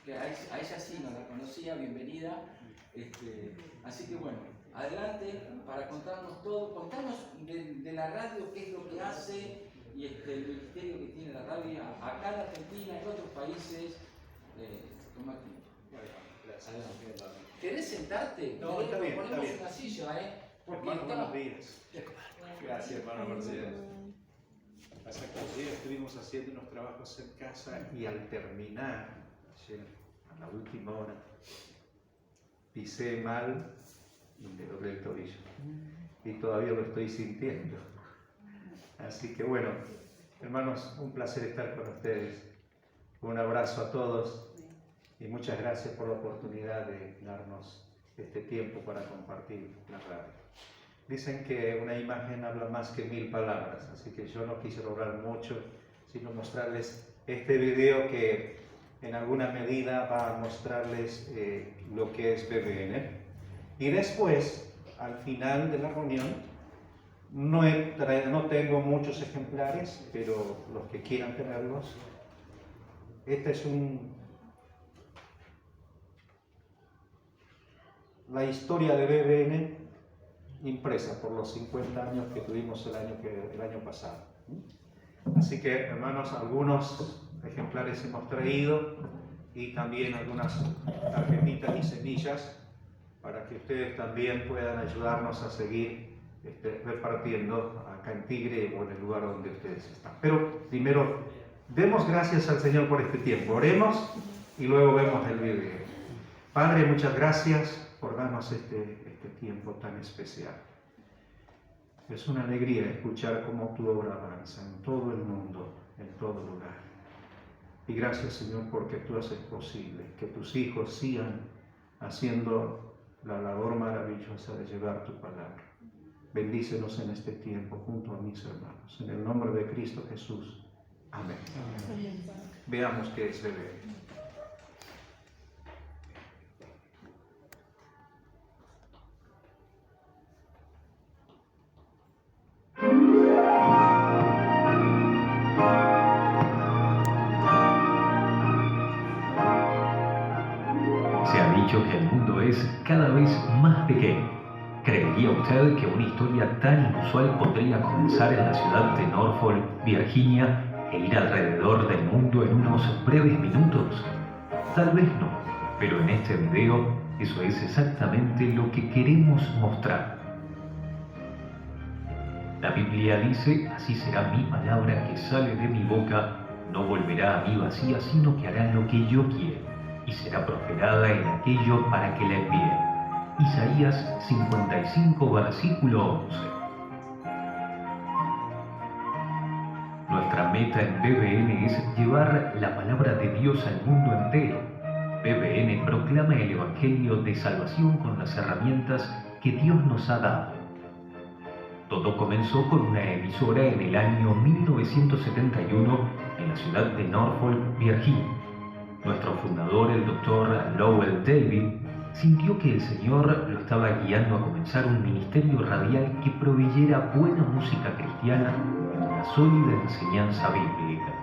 que a ella sí no la conocía, bienvenida. Así que bueno, adelante para contarnos todo, contarnos de la radio, qué es lo que hace y el ministerio que tiene la radio acá en Argentina, en otros países. Toma tiempo. ¿Querés sentarte? No, está bien, ponemos está bien. una silla, porque Hermano, buenos días. Gracias, hermano Mercedes. Hace 4 días estuvimos haciendo unos trabajos en casa y al terminar, a la última hora, pisé mal y me doblé el tobillo. Y todavía lo estoy sintiendo. Así que bueno, hermanos, un placer estar con ustedes. Un abrazo a todos y muchas gracias por la oportunidad de darnos este tiempo para compartir la radio. Dicen que una imagen habla más que 1000 palabras, así que yo no quise lograr mucho, sino mostrarles este video que en alguna medida va a mostrarles lo que es BBN. Y después, al final de la reunión, no tengo muchos ejemplares, pero los que quieran tenerlos, esta es la historia de BBN impresa por los 50 años que tuvimos el año pasado. Así que, hermanos, algunos ejemplares hemos traído y también algunas tarjetitas y semillas para que ustedes también puedan ayudarnos a seguir repartiendo acá en Tigre o en el lugar donde ustedes están. Pero primero, demos gracias al Señor por este tiempo. Oremos y luego vemos el video. Padre, muchas gracias por darnos este tiempo tan especial. Es una alegría escuchar cómo tu obra avanza en todo el mundo, en todo lugar. Y gracias, Señor, porque tú haces posible que tus hijos sigan haciendo la labor maravillosa de llevar tu palabra. Bendícenos en este tiempo junto a mis hermanos. En el nombre de Cristo Jesús. Amén. Amén. Veamos qué es BBN. Que el mundo es cada vez más pequeño. ¿Creería usted que una historia tan inusual podría comenzar en la ciudad de Norfolk, Virginia, e ir alrededor del mundo en unos breves minutos? Tal vez no, pero en este video eso es exactamente lo que queremos mostrar. La Biblia dice: así será mi palabra que sale de mi boca, no volverá a mí vacía, sino que hará lo que yo quiero, y será prosperada en aquello para que la envíe. Isaías 55, versículo 11. Nuestra meta en BBN es llevar la palabra de Dios al mundo entero. BBN proclama el Evangelio de salvación con las herramientas que Dios nos ha dado. Todo comenzó con una emisora en el año 1971 en la ciudad de Norfolk, Virginia. Nuestro fundador, el Dr. Lowell David, sintió que el Señor lo estaba guiando a comenzar un ministerio radial que proveyera buena música cristiana y una sólida enseñanza bíblica.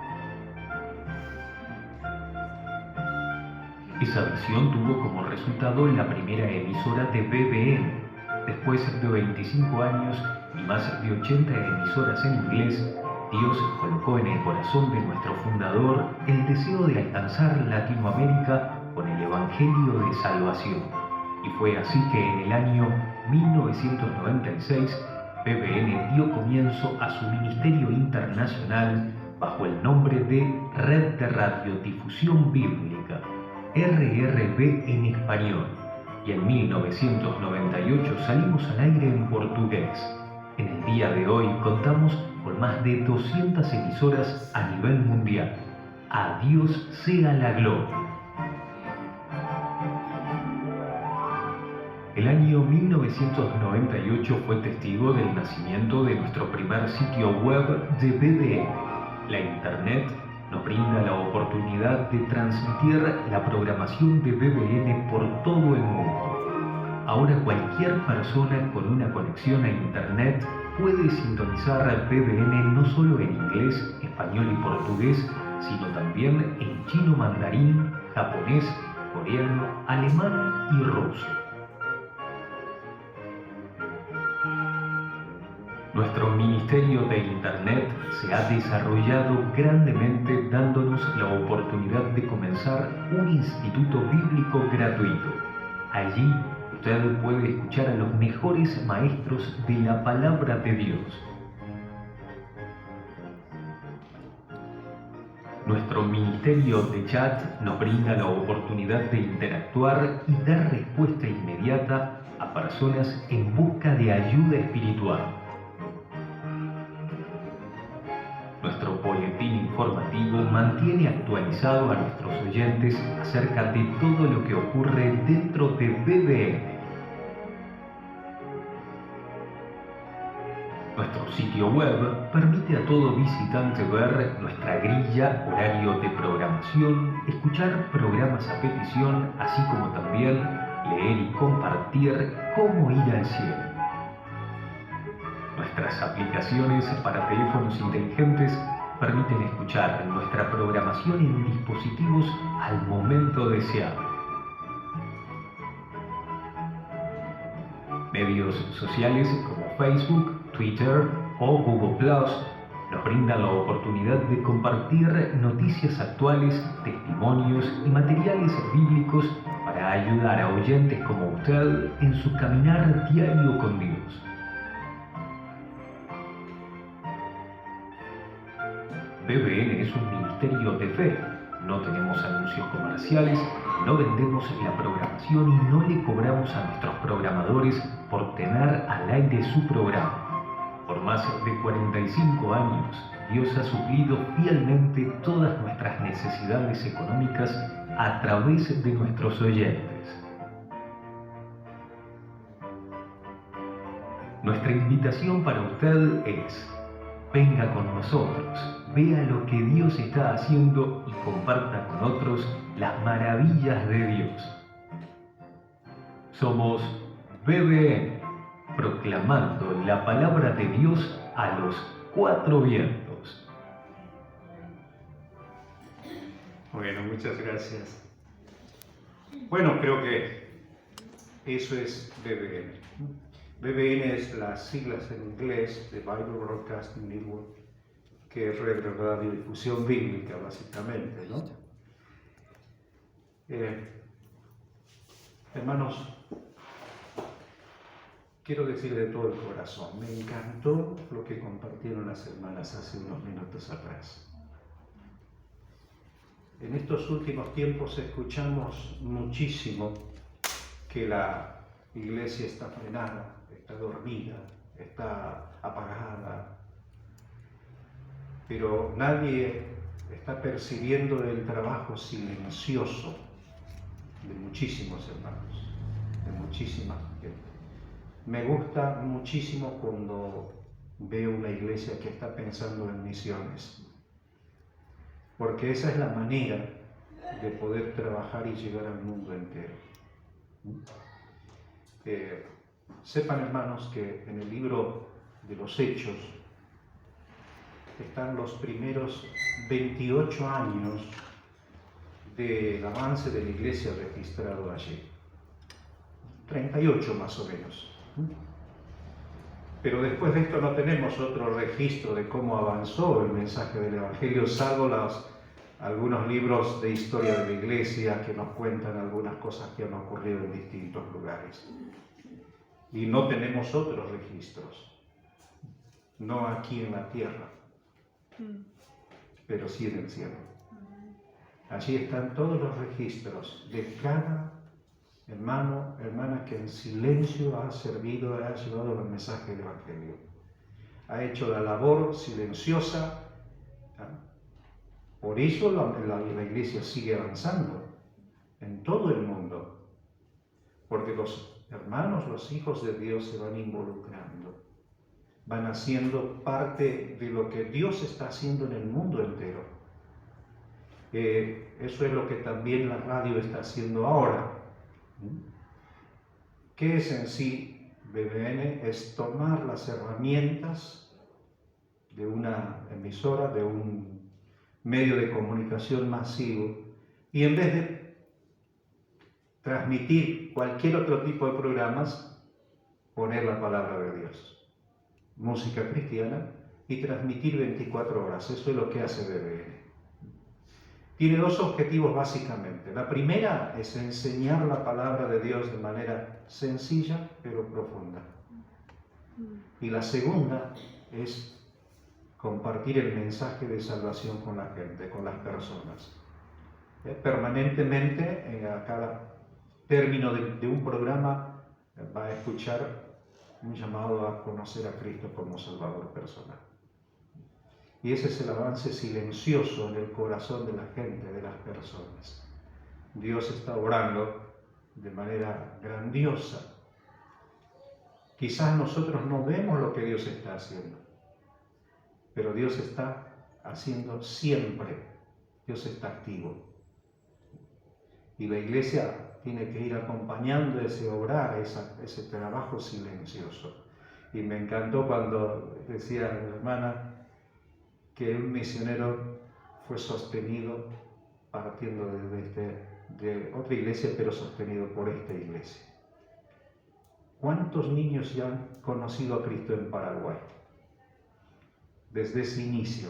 Esa visión tuvo como resultado la primera emisora de BBN. Después de 25 años y más de 80 emisoras en inglés, Dios colocó en el corazón de nuestro fundador el deseo de alcanzar Latinoamérica con el Evangelio de salvación. Y fue así que en el año 1996, BBN dio comienzo a su ministerio internacional bajo el nombre de Red de Radiodifusión Bíblica, RRB en español. Y en 1998 salimos al aire en portugués. En el día de hoy contamos con más de 200 emisoras a nivel mundial. A Dios sea la gloria. El año 1998 fue testigo del nacimiento de nuestro primer sitio web de BBN. La Internet nos brinda la oportunidad de transmitir la programación de BBN por todo el mundo. Ahora cualquier persona con una conexión a Internet puede sintonizar BBN no solo en inglés, español y portugués, sino también en chino mandarín, japonés, coreano, alemán y ruso. Nuestro ministerio de Internet se ha desarrollado grandemente, dándonos la oportunidad de comenzar un instituto bíblico gratuito. Allí usted puede escuchar a los mejores maestros de la palabra de Dios. Nuestro ministerio de chat nos brinda la oportunidad de interactuar y dar respuesta inmediata a personas en busca de ayuda espiritual. Nuestro boletín informativo mantiene actualizado a nuestros oyentes acerca de todo lo que ocurre dentro de BBN. Nuestro sitio web permite a todo visitante ver nuestra grilla, horario de programación, escuchar programas a petición, así como también leer y compartir cómo ir al cielo. Nuestras aplicaciones para teléfonos inteligentes permiten escuchar nuestra programación en dispositivos al momento deseado. Medios sociales como Facebook, Twitter o Google Plus nos brindan la oportunidad de compartir noticias actuales, testimonios y materiales bíblicos para ayudar a oyentes como usted en su caminar diario con Dios. BBN es un ministerio de fe. No tenemos anuncios comerciales, no vendemos la programación y no le cobramos a nuestros programadores por tener al aire su programa. Por más de 45 años, Dios ha suplido fielmente todas nuestras necesidades económicas a través de nuestros oyentes. Nuestra invitación para usted es: venga con nosotros, vea lo que Dios está haciendo y comparta con otros las maravillas de Dios. Somos BBN, proclamando la palabra de Dios a los 4 vientos. Bueno, muchas gracias. Bueno, creo que eso es BBN. BBN es las siglas en inglés de Bible Broadcasting Network, que es Red de Radiodifusión Bíblica, básicamente, ¿no? Hermanos, quiero decir de todo el corazón, me encantó lo que compartieron las hermanas hace unos minutos atrás. En estos últimos tiempos escuchamos muchísimo que la iglesia está frenada, está dormida, está apagada, pero nadie está percibiendo el trabajo silencioso de muchísimos hermanos, de muchísima gente. Me gusta muchísimo cuando veo una iglesia que está pensando en misiones, porque esa es la manera de poder trabajar y llegar al mundo entero. Sepan, hermanos, que en el libro de los Hechos están los primeros 28 años del avance de la iglesia registrado allí. 38 más o menos. Pero después de esto no tenemos otro registro de cómo avanzó el mensaje del Evangelio, salvo algunos libros de historia de la iglesia que nos cuentan algunas cosas que han ocurrido en distintos lugares. Y no tenemos otros registros, no aquí en la tierra, pero sí en el cielo. Allí están todos los registros de cada hermano, hermana que en silencio ha servido, ha llevado el mensaje del Evangelio. Ha hecho la labor silenciosa. Por eso la iglesia sigue avanzando en todo el mundo, porque los hermanos, los hijos de Dios se van involucrando, van haciendo parte de lo que Dios está haciendo en el mundo entero. Eso es lo que también la radio está haciendo ahora. ¿Qué es en sí BBN? Es tomar las herramientas de una emisora, de un medio de comunicación masivo, y en vez de transmitir cualquier otro tipo de programas, poner la palabra de Dios, música cristiana y transmitir 24 horas. Eso es lo que hace BBN. Tiene dos objetivos básicamente. La primera es enseñar la palabra de Dios de manera sencilla pero profunda. Y la segunda es compartir el mensaje de salvación con la gente, con las personas. Permanentemente, a cada término de un programa, va a escuchar un llamado a conocer a Cristo como Salvador personal. Y ese es el avance silencioso en el corazón de la gente, de las personas. Dios está obrando de manera grandiosa. Quizás nosotros no vemos lo que Dios está haciendo, pero Dios está haciendo siempre. Dios está activo. Y la iglesia tiene que ir acompañando ese obrar, ese trabajo silencioso. Y me encantó cuando decía mi hermana que un misionero fue sostenido partiendo de otra iglesia, pero sostenido por esta iglesia. ¿Cuántos niños ya han conocido a Cristo en Paraguay? Desde ese inicio.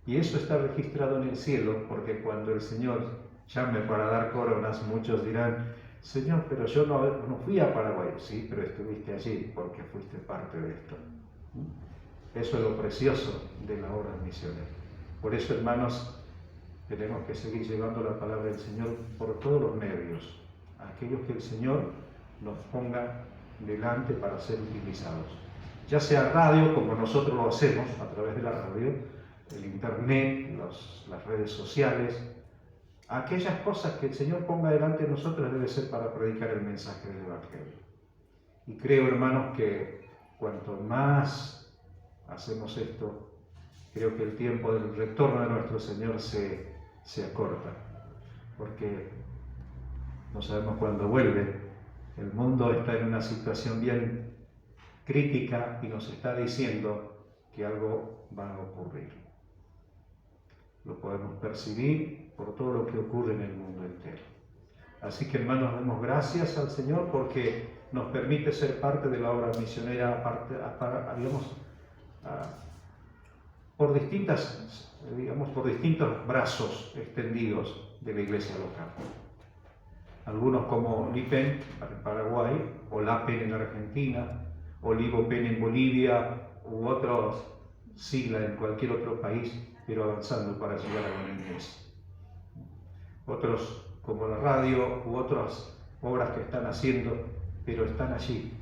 Y eso está registrado en el cielo, porque cuando el Señor llame para dar coronas, muchos dirán: Señor, pero yo no fui a Paraguay. Sí, pero estuviste allí porque fuiste parte de esto. Eso es lo precioso de la obra misionera. Por eso, hermanos, tenemos que seguir llevando la palabra del Señor por todos los medios, aquellos que el Señor nos ponga delante para ser utilizados. Ya sea radio, como nosotros lo hacemos a través de la radio, el internet, las redes sociales, aquellas cosas que el Señor ponga delante de nosotros debe ser para predicar el mensaje del Evangelio. Y creo, hermanos, que cuanto más hacemos esto, creo que el tiempo del retorno de nuestro Señor se acorta, porque no sabemos cuándo vuelve. El mundo está en una situación bien crítica y nos está diciendo que algo va a ocurrir. Lo podemos percibir por todo lo que ocurre en el mundo entero. Así que, hermanos, demos gracias al Señor porque nos permite ser parte de la obra misionera, por distintos brazos extendidos de la iglesia local. Algunos como LIPEN en Paraguay, o LAPEN en Argentina, o LIBOPEN en Bolivia, u otros siglas en cualquier otro país, pero avanzando para llegar a la niñez. Otros como la radio u otras obras que están haciendo, pero están allí,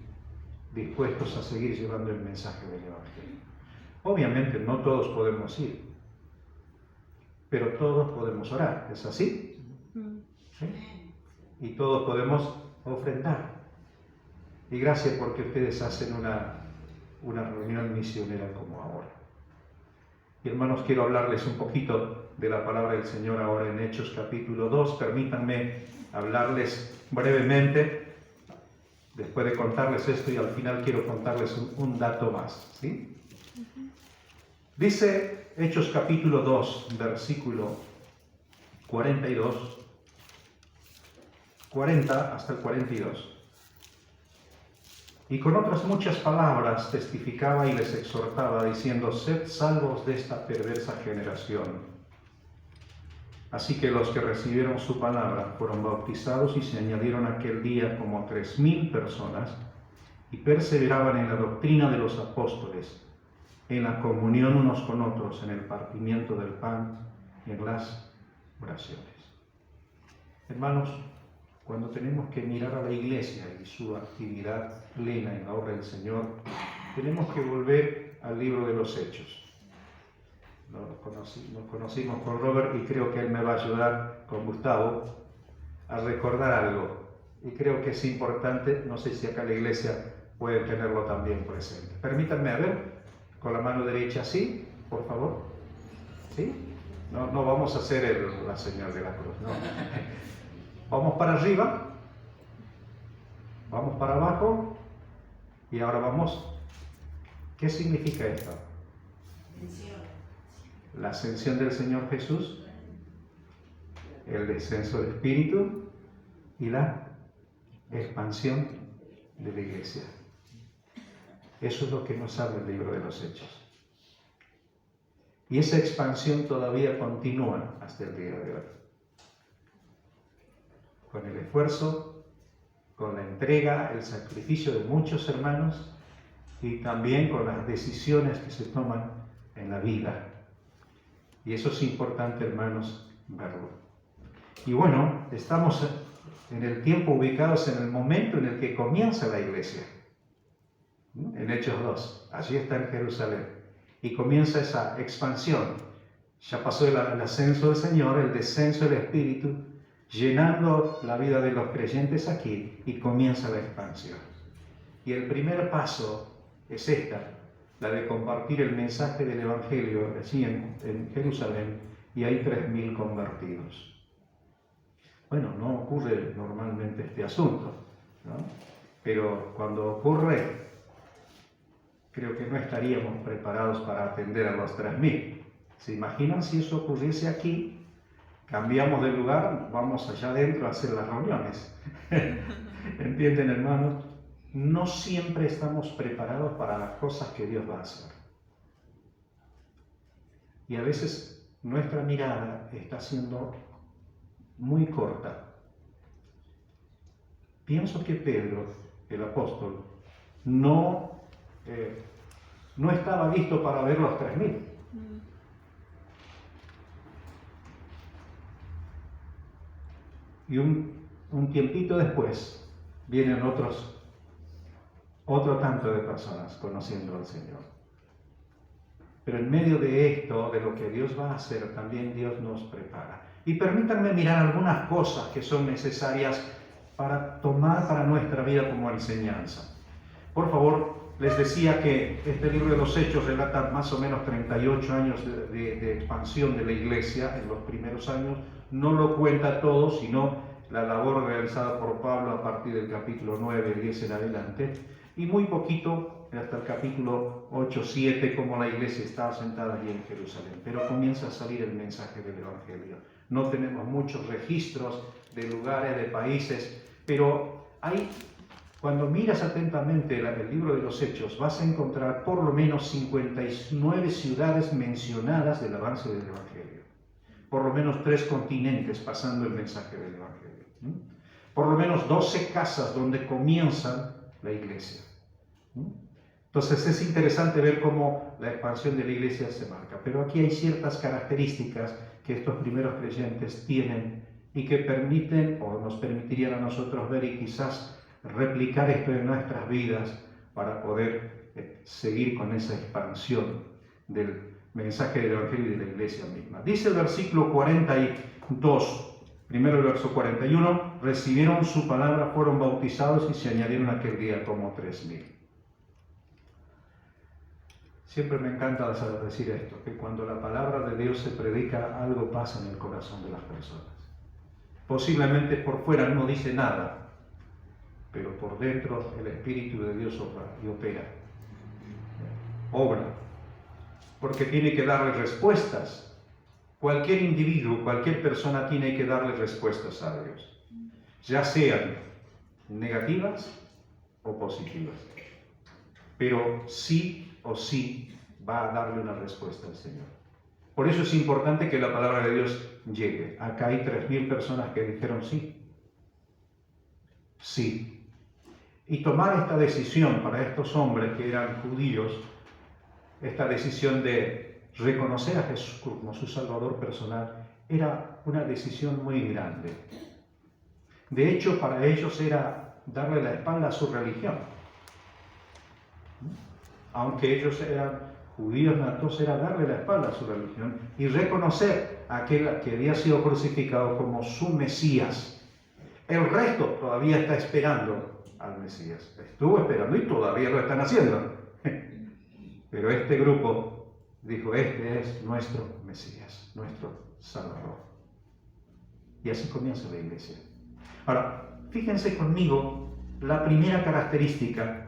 dispuestos a seguir llevando el mensaje del Evangelio. Obviamente no todos podemos ir, pero todos podemos orar, ¿es así? ¿Sí? Y todos podemos ofrendar. Y gracias porque ustedes hacen una reunión misionera como ahora. Y hermanos, quiero hablarles un poquito de la palabra del Señor ahora en Hechos capítulo 2. Permítanme hablarles brevemente, después de contarles esto, y al final quiero contarles un dato más, ¿sí? Dice Hechos capítulo 2, versículo 42, 40 hasta el 42. Y con otras muchas palabras testificaba y les exhortaba, diciendo: sed salvos de esta perversa generación. Así que los que recibieron su palabra fueron bautizados y se añadieron aquel día como 3,000 personas y perseveraban en la doctrina de los apóstoles, en la comunión unos con otros, en el partimiento del pan y en las oraciones. Hermanos, cuando tenemos que mirar a la iglesia y su actividad plena en la obra del Señor, tenemos que volver al libro de los Hechos. Nos conocimos con Robert y creo que él me va a ayudar con Gustavo a recordar algo. Y creo que es importante, no sé si acá la iglesia puede tenerlo también presente. Permítanme, a ver, con la mano derecha así, por favor. ¿Sí? No vamos a hacer la señal de la cruz, no. Vamos para arriba, vamos para abajo y ahora vamos. ¿Qué significa esto? La ascensión del Señor Jesús, el descenso del Espíritu y la expansión de la iglesia. Eso es lo que nos habla el libro de los Hechos. Y esa expansión todavía continúa hasta el día de hoy. Con el esfuerzo, con la entrega, el sacrificio de muchos hermanos y también con las decisiones que se toman en la vida. Y eso es importante, hermanos, verlo. Y bueno, estamos en el tiempo ubicados en el momento en el que comienza la iglesia. En Hechos 2, allí está en Jerusalén. Y comienza esa expansión. Ya pasó el ascenso del Señor, el descenso del Espíritu, llenando la vida de los creyentes aquí, y comienza la expansión. Y el primer paso es esta, la de compartir el mensaje del Evangelio allí en Jerusalén, y hay 3.000 convertidos. Bueno, no ocurre normalmente este asunto, ¿no? Pero cuando ocurre, creo que no estaríamos preparados para atender a los 3.000. ¿Se imaginan si eso ocurriese aquí? Cambiamos de lugar, vamos allá adentro a hacer las reuniones. ¿Entienden, hermanos? No siempre estamos preparados para las cosas que Dios va a hacer. Y a veces nuestra mirada está siendo muy corta. Pienso que Pedro, el apóstol, no estaba listo para ver los 3.000. Y un tiempito después vienen otro tanto de personas conociendo al Señor. Pero en medio de esto, de lo que Dios va a hacer, también Dios nos prepara. Y permítanme mirar algunas cosas que son necesarias para tomar para nuestra vida como enseñanza. Por favor, les decía que este libro de los Hechos relata más o menos 38 años de expansión de la iglesia en los primeros años. No lo cuenta todo, sino la labor realizada por Pablo a partir del capítulo 9, 10 en adelante, y muy poquito hasta el capítulo 8, 7, como la iglesia estaba sentada allí en Jerusalén. Pero comienza a salir el mensaje del Evangelio. No tenemos muchos registros de lugares, de países, pero cuando miras atentamente el libro de los Hechos, vas a encontrar por lo menos 59 ciudades mencionadas del avance del Evangelio. Por lo menos 3 continentes pasando el mensaje del Evangelio. Por lo menos 12 casas donde comienza la iglesia. Entonces es interesante ver cómo la expansión de la iglesia se marca. Pero aquí hay ciertas características que estos primeros creyentes tienen y que permiten o nos permitirían a nosotros ver y quizás replicar esto en nuestras vidas para poder seguir con esa expansión del mensaje del Evangelio y de la iglesia misma. Dice el versículo 42, primero el verso 41, recibieron su palabra, fueron bautizados y se añadieron aquel día como 3.000. Siempre me encanta decir esto, que cuando la palabra de Dios se predica, algo pasa en el corazón de las personas. Posiblemente por fuera no dice nada, pero por dentro el Espíritu de Dios obra y opera. Obra. Porque tiene que darle respuestas. Cualquier individuo, cualquier persona tiene que darle respuestas a Dios. Ya sean negativas o positivas. Pero sí o sí va a darle una respuesta al Señor. Por eso es importante que la palabra de Dios llegue. Acá hay 3.000 personas que dijeron sí. Sí. Y tomar esta decisión para estos hombres que eran judíos, esta decisión de reconocer a Jesús como su Salvador personal, era una decisión muy grande. De hecho, para ellos era darle la espalda a su religión. Aunque ellos eran judíos natos, era darle la espalda a su religión y reconocer a aquel que había sido crucificado como su Mesías. El resto todavía está esperando al Mesías. Estuvo esperando y todavía lo están haciendo. Pero este grupo dijo, este es nuestro Mesías, nuestro Salvador. Y así comienza la iglesia. Ahora, fíjense conmigo la primera característica.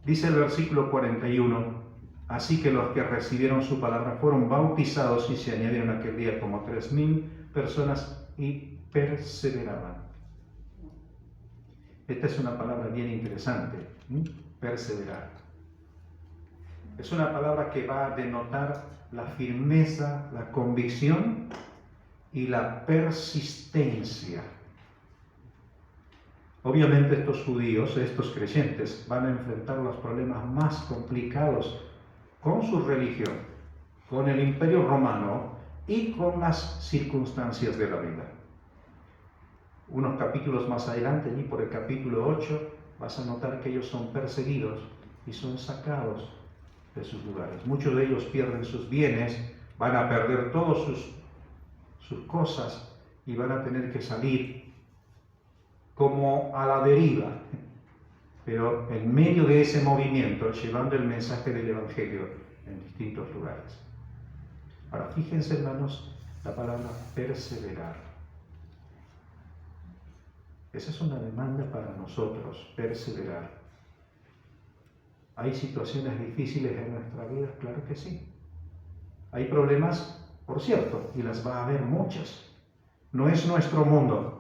Dice el versículo 41, así que los que recibieron su palabra fueron bautizados y se añadieron aquel día como 3.000 personas y perseveraban. Esta es una palabra bien interesante, perseverar. Es una palabra que va a denotar la firmeza, la convicción y la persistencia. Obviamente estos judíos, estos creyentes, van a enfrentar los problemas más complicados con su religión, con el Imperio Romano y con las circunstancias de la vida. Unos capítulos más adelante, allí por el capítulo 8, vas a notar que ellos son perseguidos y son sacados de sus lugares. Muchos de ellos pierden sus bienes, van a perder todas sus cosas y van a tener que salir como a la deriva, pero en medio de ese movimiento, llevando el mensaje del Evangelio en distintos lugares. Ahora, fíjense, hermanos, la palabra perseverar. Esa es una demanda para nosotros, perseverar. ¿Hay situaciones difíciles en nuestra vida? Claro que sí. Hay problemas, por cierto, y las va a haber muchas. No es nuestro mundo.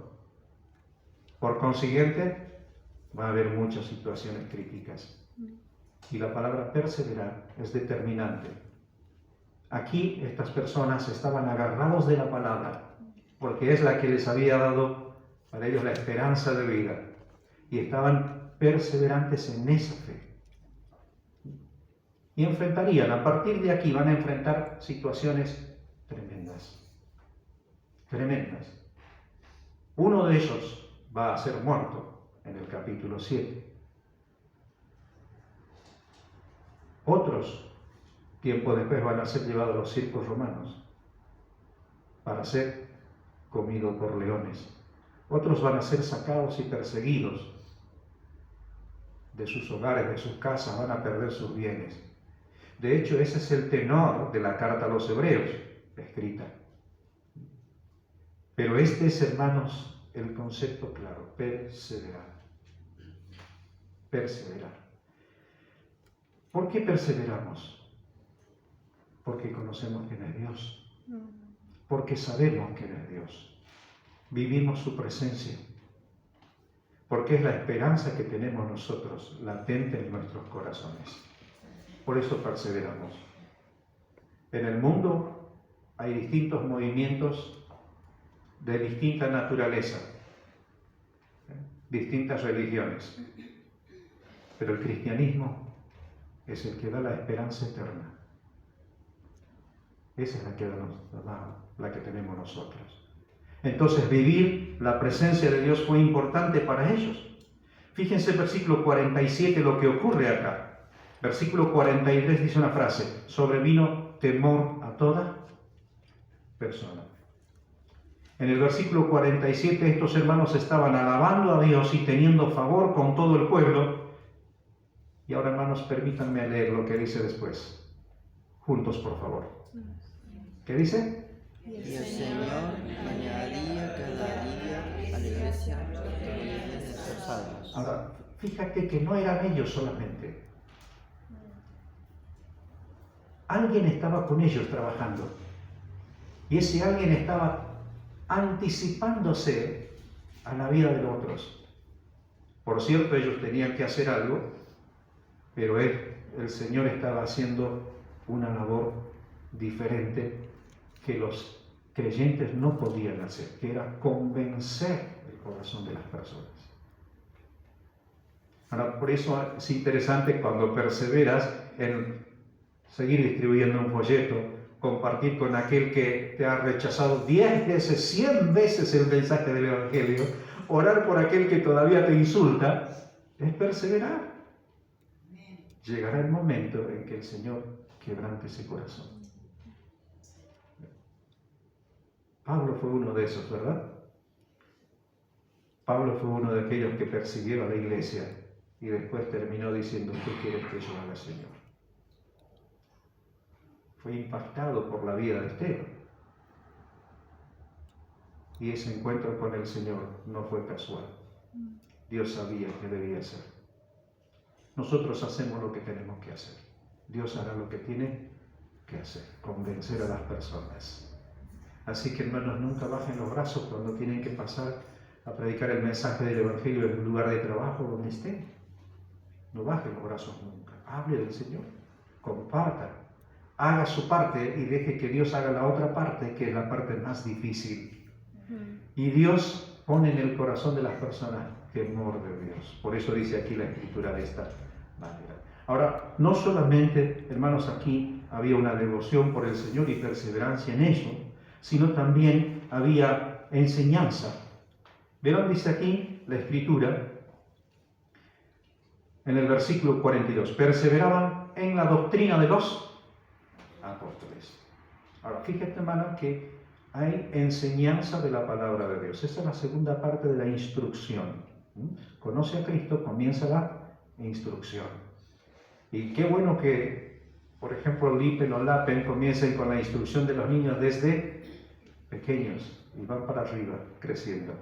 Por consiguiente, va a haber muchas situaciones críticas. Y la palabra perseverar es determinante. Aquí estas personas estaban agarrados de la palabra, porque es la que les había dado para ellos la esperanza de vida. Y estaban perseverantes en esa fe. Y enfrentarían, a partir de aquí van a enfrentar situaciones tremendas. Tremendas. Uno de ellos va a ser muerto en el capítulo 7. Otros, tiempo después, van a ser llevados a los circos romanos para ser comidos por leones. Otros van a ser sacados y perseguidos de sus hogares, de sus casas, van a perder sus bienes. De hecho, ese es el tenor de la carta a los Hebreos, escrita. Pero este es, hermanos, el concepto claro, perseverar. Perseverar. ¿Por qué perseveramos? Porque conocemos quién es Dios. Porque sabemos quién es Dios. Vivimos su presencia. Porque es la esperanza que tenemos nosotros, latente en nuestros corazones. Por eso perseveramos. En el mundo hay distintos movimientos de distinta naturaleza, distintas religiones, pero el cristianismo es el que da la esperanza eterna. Esa es la que tenemos nosotros. Entonces, vivir la presencia de Dios fue importante para ellos. Fíjense el versículo 47 lo que ocurre acá. Versículo 43 dice una frase: sobrevino temor a toda persona. En el versículo 47 estos hermanos estaban alabando a Dios y teniendo favor con todo el pueblo. Y ahora, hermanos, permítanme leer lo que dice después. Juntos, por favor. ¿Qué dice? Y el Señor añadía cada día a la iglesia los que habían de ser salvos. Ahora, fíjate que no eran ellos solamente. Alguien estaba con ellos trabajando. Y ese alguien estaba anticipándose a la vida de los otros. Por cierto, ellos tenían que hacer algo, pero el Señor estaba haciendo una labor diferente que los creyentes no podían hacer, que era convencer el corazón de las personas. Ahora, por eso es interesante cuando perseveras en seguir distribuyendo un folleto, compartir con aquel que te ha rechazado 10 veces, 100 veces el mensaje del Evangelio, orar por aquel que todavía te insulta, es perseverar. Llegará el momento en que el Señor quebrante ese corazón. Pablo fue uno de esos, ¿verdad? Pablo fue uno de aquellos que persiguió a la iglesia y después terminó diciendo: ¿qué quieres que yo haga, Señor? Fue impactado por la vida de Esteban. Y ese encuentro con el Señor no fue casual. Dios sabía que debía ser. Nosotros hacemos lo que tenemos que hacer. Dios hará lo que tiene que hacer, convencer a las personas. Así que, hermanos, nunca bajen los brazos cuando tienen que pasar a predicar el mensaje del Evangelio en un lugar de trabajo donde esté. No baje los brazos nunca. Hable del Señor. Comparta. Haga su parte y deje que Dios haga la otra parte, que es la parte más difícil. Y Dios pone en el corazón de las personas temor de Dios. Por eso dice aquí la Escritura de esta manera. Ahora, no solamente, hermanos, aquí había una devoción por el Señor y perseverancia en ello, sino también había enseñanza. Verán, dice aquí la Escritura, en el versículo 42, perseveraban en la doctrina de los apóstoles. Ahora, fíjate, hermano, que hay enseñanza de la palabra de Dios. Esa es la segunda parte de la instrucción. Conoce a Cristo, comienza la instrucción. Y qué bueno que, por ejemplo, Lipen o Lapen comiencen con la instrucción de los niños desde pequeños y van para arriba, creciendo.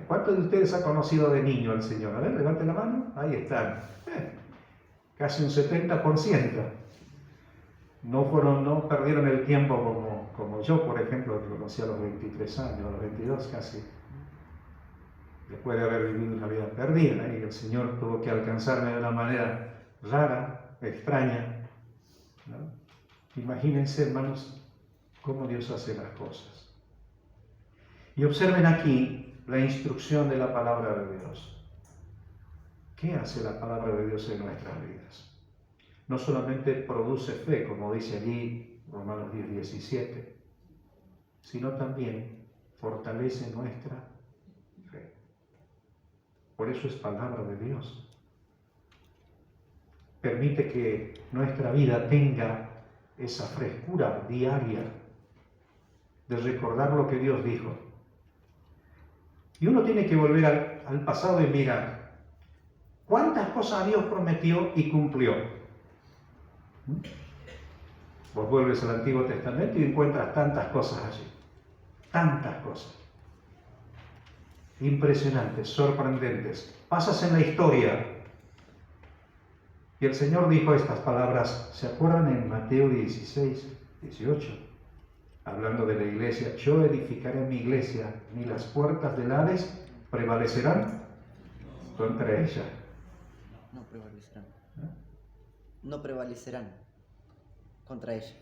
¿Cuántos de ustedes han conocido de niño al Señor? A ver, levante la mano. Ahí están. Casi un 70%. No perdieron el tiempo como yo, por ejemplo, que conocí a los 23 años, a los 22 casi. Después de haber vivido una vida perdida, y el Señor tuvo que alcanzarme de una manera rara, extraña, ¿no? Imagínense, hermanos, cómo Dios hace las cosas. Y observen aquí la instrucción de la palabra de Dios. ¿Qué hace la palabra de Dios en nuestras vidas? No solamente produce fe, como dice allí Romanos 10:17, sino también fortalece nuestra fe. Por eso es palabra de Dios. Permite que nuestra vida tenga esa frescura diaria de recordar lo que Dios dijo. Y uno tiene que volver al pasado y mirar cuántas cosas Dios prometió y cumplió. Vos vuelves al Antiguo Testamento y encuentras tantas cosas allí. Tantas cosas. Impresionantes, sorprendentes. Pasas en la historia. Y el Señor dijo estas palabras, ¿se acuerdan en Mateo 16:18? Hablando de la iglesia, yo edificaré mi iglesia, ni las puertas del Hades prevalecerán contra ella. No prevalecerán. No prevalecerán contra ella.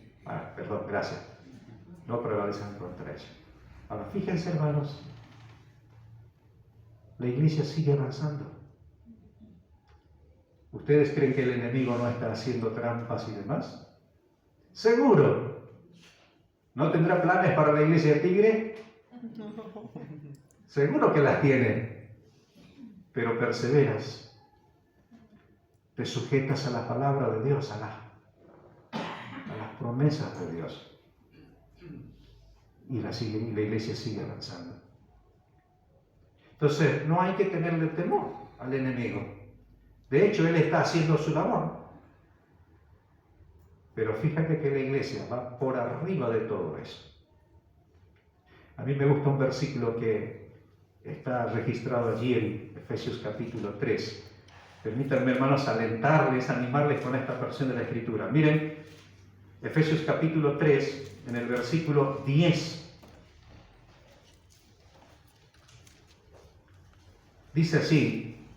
Perdón, gracias. No prevalecerán contra ella. Ahora, fíjense, hermanos, la iglesia sigue avanzando. ¿Ustedes creen que el enemigo no está haciendo trampas y demás? ¡Seguro! ¿No tendrá planes para la iglesia de Tigre? Seguro que las tiene. Pero perseveras. Te sujetas a la palabra de Dios, a las promesas de Dios. Y la iglesia sigue avanzando. Entonces, no hay que tenerle temor al enemigo. De hecho, él está haciendo su labor. Pero fíjate que la iglesia va por arriba de todo eso. A mí me gusta un versículo que está registrado allí en Efesios capítulo 3. Permítanme, hermanos, alentarles, animarles con esta porción de la Escritura. Miren, Efesios capítulo 3, en el versículo 10. Dice así: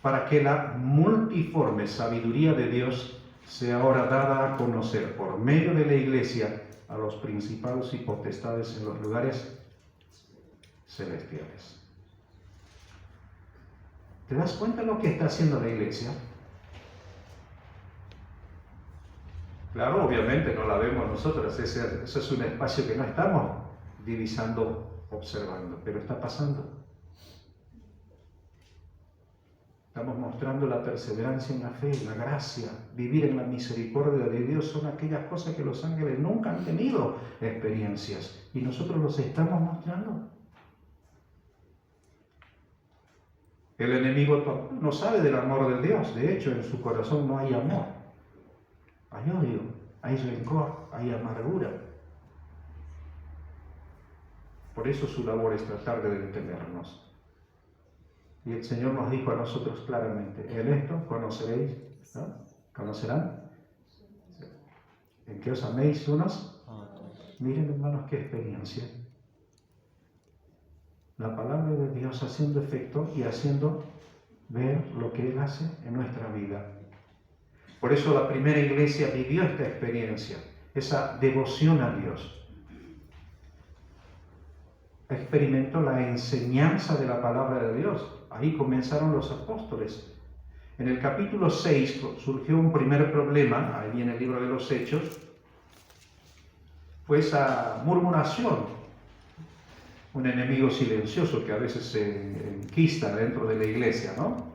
para que la multiforme sabiduría de Dios sea ahora dada a conocer por medio de la iglesia a los principados y potestades en los lugares celestiales. ¿Te das cuenta de lo que está haciendo la iglesia? Claro, obviamente no la vemos nosotros, ese es un espacio que no estamos divisando, observando, pero está pasando. Estamos mostrando la perseverancia en la fe, la gracia, vivir en la misericordia de Dios. Son aquellas cosas que los ángeles nunca han tenido experiencias y nosotros los estamos mostrando. El enemigo no sabe del amor de Dios. De hecho, en su corazón no hay amor. Hay odio, hay rencor, hay amargura. Por eso su labor es tratar de detenernos. Y el Señor nos dijo a nosotros claramente: en esto conoceréis, ¿no? ¿Conocerán? ¿En qué os améis unos? Miren, hermanos, qué experiencia. la palabra de Dios haciendo efecto y haciendo ver lo que Él hace en nuestra vida. Por eso la primera iglesia vivió esta experiencia, esa devoción a Dios. Experimentó la enseñanza de la palabra de Dios. Ahí comenzaron los apóstoles. En el capítulo 6 surgió un primer problema, ahí viene el libro de los Hechos, fue esa murmuración, un enemigo silencioso que a veces se enquista dentro de la iglesia, ¿no?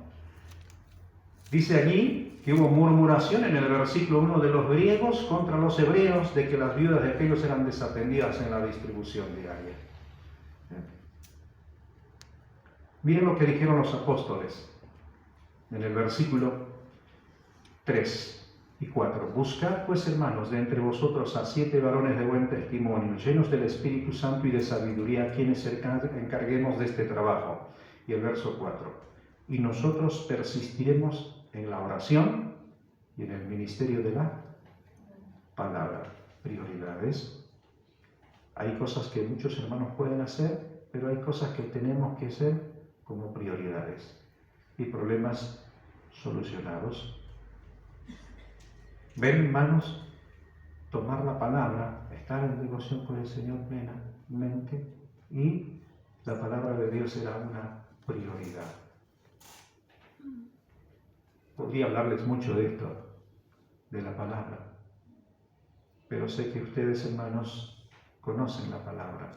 Dice allí que hubo murmuración en el versículo 1 de los griegos contra los hebreos de que las viudas de aquellos eran desatendidas en la distribución diaria. Miren lo que dijeron los apóstoles en el versículo 3 y 4. Buscad pues, hermanos, de entre vosotros a 7 varones de buen testimonio, llenos del Espíritu Santo y de sabiduría, quienes encarguemos de este trabajo. Y el verso 4. Y nosotros persistiremos en la oración y en el ministerio de la palabra. Prioridades. Hay cosas que muchos hermanos pueden hacer, pero hay cosas que tenemos que hacer como prioridades. Y problemas solucionados. Ven, hermanos, tomar la palabra, estar en devoción con el Señor plenamente, y la palabra de Dios era una prioridad. Podría hablarles mucho de esto, de la palabra, pero sé que ustedes, hermanos, conocen la palabra.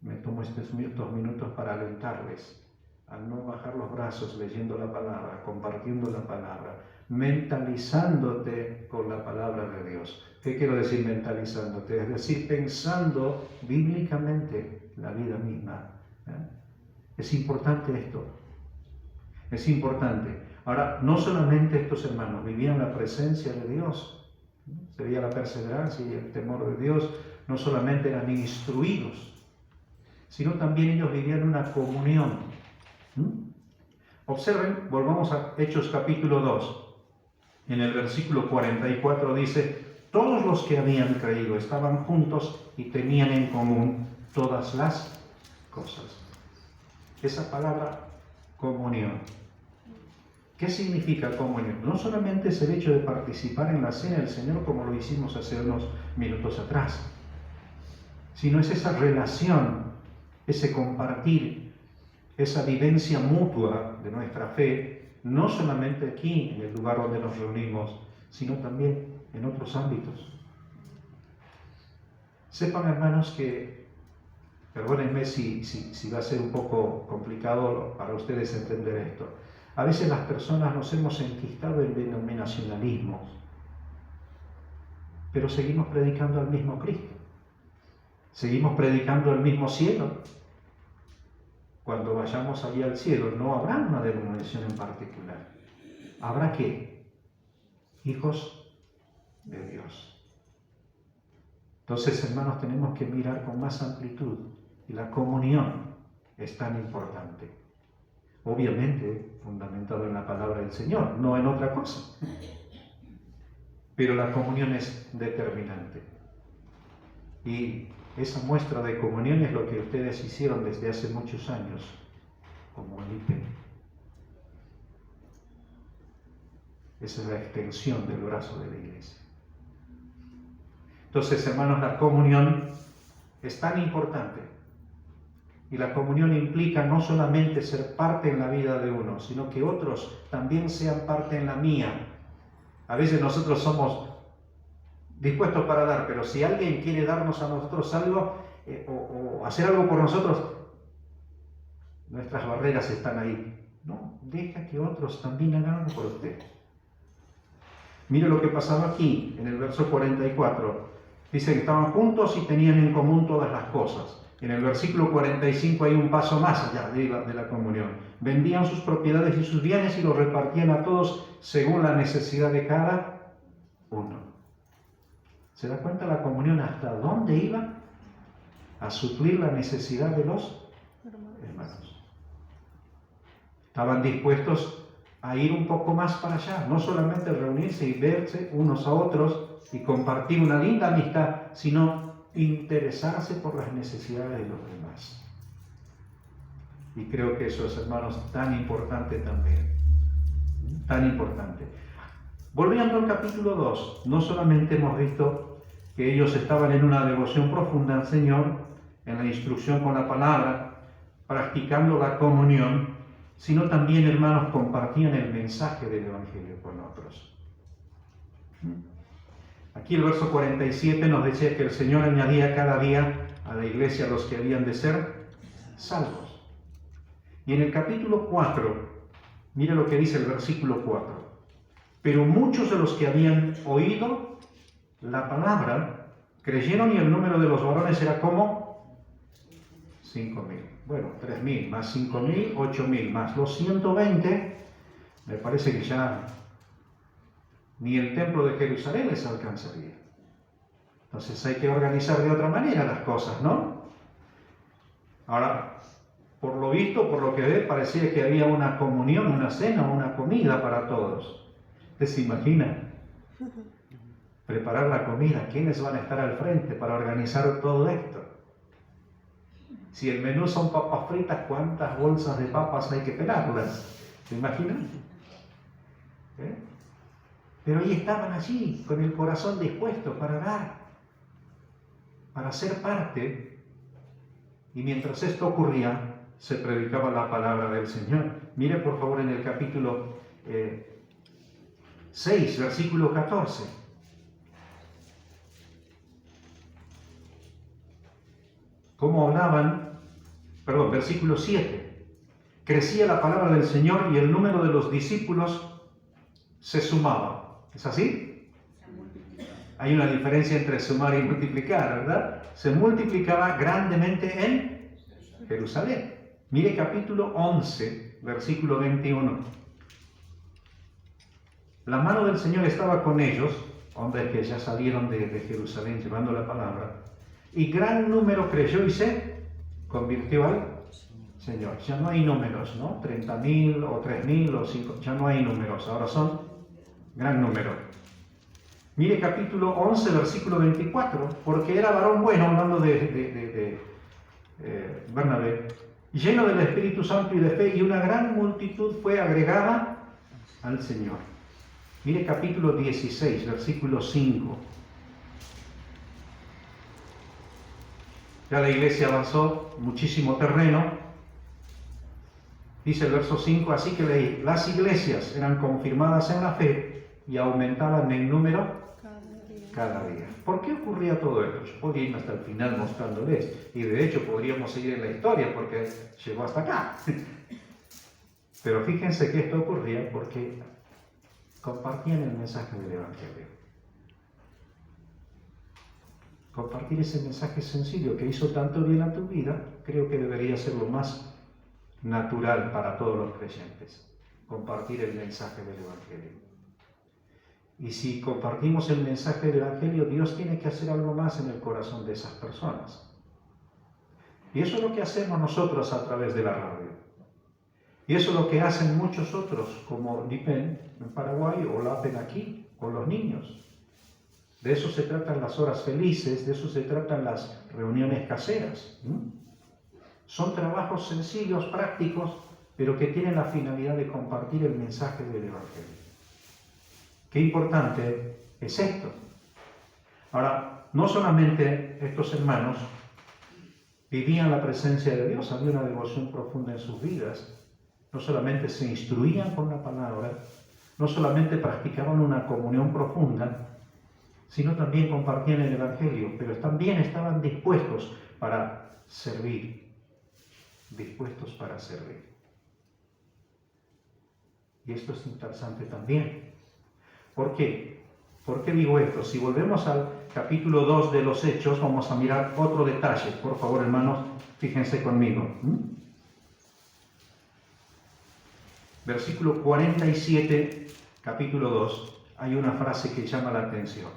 Me tomo estos minutos para alentarles a no bajar los brazos leyendo la palabra, compartiendo la palabra, mentalizándote con la palabra de Dios. ¿Qué quiero decir mentalizándote? Es decir, pensando bíblicamente la vida misma. Es importante esto. Es importante. Ahora, no solamente estos hermanos vivían la presencia de Dios, se veía la perseverancia y el temor de Dios, no solamente eran instruidos, sino también ellos vivían una comunión. Observen, volvamos a Hechos capítulo 2. En el versículo 44 dice: todos los que habían creído estaban juntos y tenían en común todas las cosas. Esa palabra, comunión. ¿Qué significa comunión? No solamente es el hecho de participar en la cena del Señor como lo hicimos hace unos minutos atrás, sino es esa relación, ese compartir, esa vivencia mutua de nuestra fe, no solamente aquí, en el lugar donde nos reunimos, sino también en otros ámbitos. Sepan, hermanos, que, perdónenme si va a ser un poco complicado para ustedes entender esto, a veces las personas nos hemos enquistado en denominacionalismos, pero seguimos predicando al mismo Cristo, seguimos predicando al mismo cielo. Cuando vayamos allí al cielo, no habrá una denominación en particular. ¿Habrá qué? Hijos de Dios. Entonces, hermanos, tenemos que mirar con más amplitud. Y la comunión es tan importante. Obviamente, fundamentado en la palabra del Señor, no en otra cosa. Pero la comunión es determinante. Y esa muestra de comunión es lo que ustedes hicieron desde hace muchos años, como el IP. Esa es la extensión del brazo de la iglesia. Entonces, hermanos, la comunión es tan importante. Y la comunión implica no solamente ser parte en la vida de uno, sino que otros también sean parte en la mía. A veces nosotros somos dispuestos para dar, pero si alguien quiere darnos a nosotros algo o hacer algo por nosotros, nuestras barreras están ahí. No, deja que otros también hagan algo por usted. Mire lo que pasaba aquí, en el verso 44. Dice que estaban juntos y tenían en común todas las cosas. En el versículo 45 hay un paso más allá de la comunión. Vendían sus propiedades y sus bienes y los repartían a todos según la necesidad de cada uno. ¿Se da cuenta la comunión hasta dónde iba? A suplir la necesidad de los hermanos. Estaban dispuestos a ir un poco más para allá, no solamente reunirse y verse unos a otros y compartir una linda amistad, sino interesarse por las necesidades de los demás. Y creo que eso es, hermanos, tan importante también. Tan importante. Volviendo al capítulo 2, no solamente hemos visto que ellos estaban en una devoción profunda al Señor, en la instrucción con la palabra, practicando la comunión, sino también, hermanos, compartían el mensaje del Evangelio con otros. Aquí el verso 47 nos decía que el Señor añadía cada día a la iglesia a los que habían de ser salvos. Y en el capítulo 4, mire lo que dice el versículo 4. Pero muchos de los que habían oído la palabra creyeron, y el número de los varones era como 5.000. Bueno, 3.000 más 5.000, 8.000 más los 120. Me parece que ya ni el templo de Jerusalén les alcanzaría. Entonces hay que organizar de otra manera las cosas, ¿no? Ahora, por lo visto, por lo que ve, parecía que había una comunión, una cena, una comida para todos. ¿Usted se imagina? Preparar la comida, ¿quiénes van a estar al frente para organizar todo esto? Si el menú son papas fritas, ¿cuántas bolsas de papas hay que pelarlas? ¿Se imaginan? Pero ahí estaban allí, con el corazón dispuesto para dar, para ser parte. Y mientras esto ocurría, se predicaba la palabra del Señor. Mire por favor en el capítulo 6, versículo 14. ¿Cómo hablaban? Perdón, versículo 7. Crecía la palabra del Señor y el número de los discípulos se sumaba. ¿Es así? Hay una diferencia entre sumar y multiplicar, ¿verdad? Se multiplicaba grandemente en Jerusalén. Mire capítulo 11, versículo 21. La mano del Señor estaba con ellos, hombres que ya salieron de Jerusalén llevando la palabra, y gran número creyó y se convirtió al Señor. Ya no hay números, ¿no? 30.000 o 3.000 o 5, ya no hay números, ahora son gran número. Mire capítulo 11, versículo 24, porque era varón bueno, hablando de Bernabé, lleno del Espíritu Santo y de fe, y una gran multitud fue agregada al Señor. Mire capítulo 16, versículo 5. Ya la iglesia avanzó muchísimo terreno. Dice el verso 5, así que las iglesias eran confirmadas en la fe y aumentaban en número cada día. ¿Por qué ocurría todo esto? Yo podría ir hasta el final mostrándoles, y de hecho podríamos seguir en la historia porque llegó hasta acá. Pero fíjense que esto ocurría porque compartían el mensaje del Evangelio. Compartir ese mensaje sencillo que hizo tanto bien a tu vida, creo que debería ser lo más natural para todos los creyentes. Compartir el mensaje del Evangelio. Y si compartimos el mensaje del Evangelio, Dios tiene que hacer algo más en el corazón de esas personas. Y eso es lo que hacemos nosotros a través de la radio. Y eso es lo que hacen muchos otros, como Dipen en Paraguay, o Lapen aquí, con los niños. De eso se tratan las horas felices, de eso se tratan las reuniones caseras. Son trabajos sencillos, prácticos, pero que tienen la finalidad de compartir el mensaje del Evangelio. Qué importante es esto. Ahora, no solamente estos hermanos vivían la presencia de Dios, había una devoción profunda en sus vidas, no solamente se instruían con la palabra, no solamente practicaban una comunión profunda, sino también compartían el Evangelio, pero también estaban dispuestos para servir, dispuestos para servir. Y esto es interesante también. ¿Por qué? ¿Por qué digo esto? Si volvemos al capítulo 2 de los Hechos, vamos a mirar otro detalle. Por favor, hermanos, fíjense conmigo. Versículo 47, capítulo 2, hay una frase que llama la atención.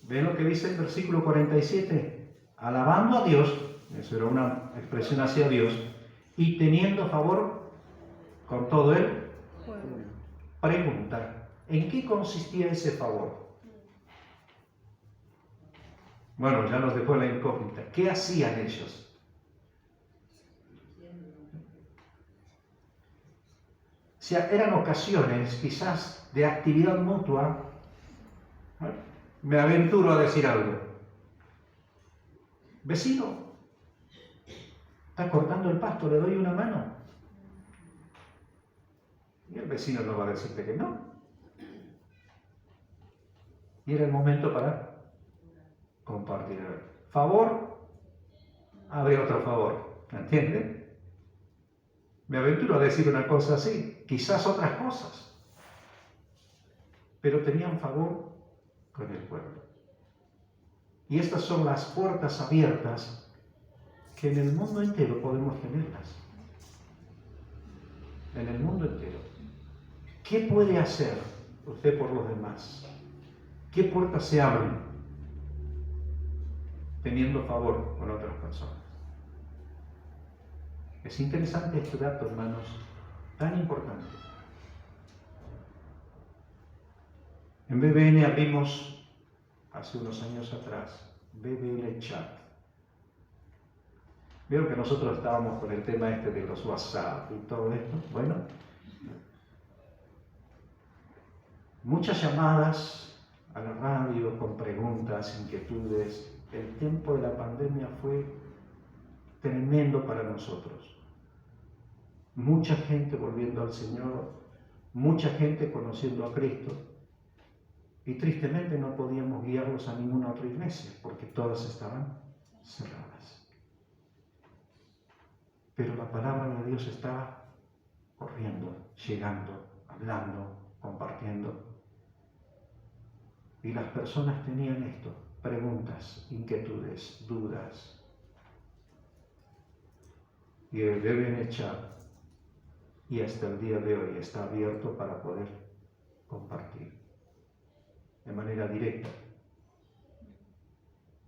¿Ven lo que dice el versículo 47? Alabando a Dios, eso era una expresión hacia Dios, y teniendo favor con todo el pueblo. Pregunta. ¿En qué consistía ese favor? Bueno, ya nos dejó la incógnita. ¿Qué hacían ellos? sea, eran ocasiones quizás de actividad mutua. Me aventuro a decir algo. Vecino, está cortando el pasto, le doy una mano. Y el vecino no va a decirte que no. Y era el momento para compartir. Favor, abre otro favor. ¿Entiende? Me aventuro a decir una cosa así, quizás otras cosas. Pero tenían favor con el pueblo. Y estas son las puertas abiertas que en el mundo entero podemos tenerlas. En el mundo entero. ¿Qué puede hacer usted por los demás? ¿Qué puertas se abren teniendo favor con otras personas? Es interesante este dato, hermanos, tan importante. En BBN abrimos, hace unos años atrás, BBN Chat. Vieron que nosotros estábamos con el tema este de los WhatsApp y todo esto. Bueno, muchas llamadas a la radio con preguntas, inquietudes. El tiempo de la pandemia fue tremendo para nosotros. Mucha gente volviendo al Señor, mucha gente conociendo a Cristo. Y tristemente no podíamos guiarlos a ninguna otra iglesia porque todas estaban cerradas. Pero la palabra de Dios estaba corriendo, llegando, hablando, compartiendo. Y las personas tenían esto, preguntas, inquietudes, dudas. Y el deben echar. Y hasta el día de hoy está abierto para poder compartir de manera directa.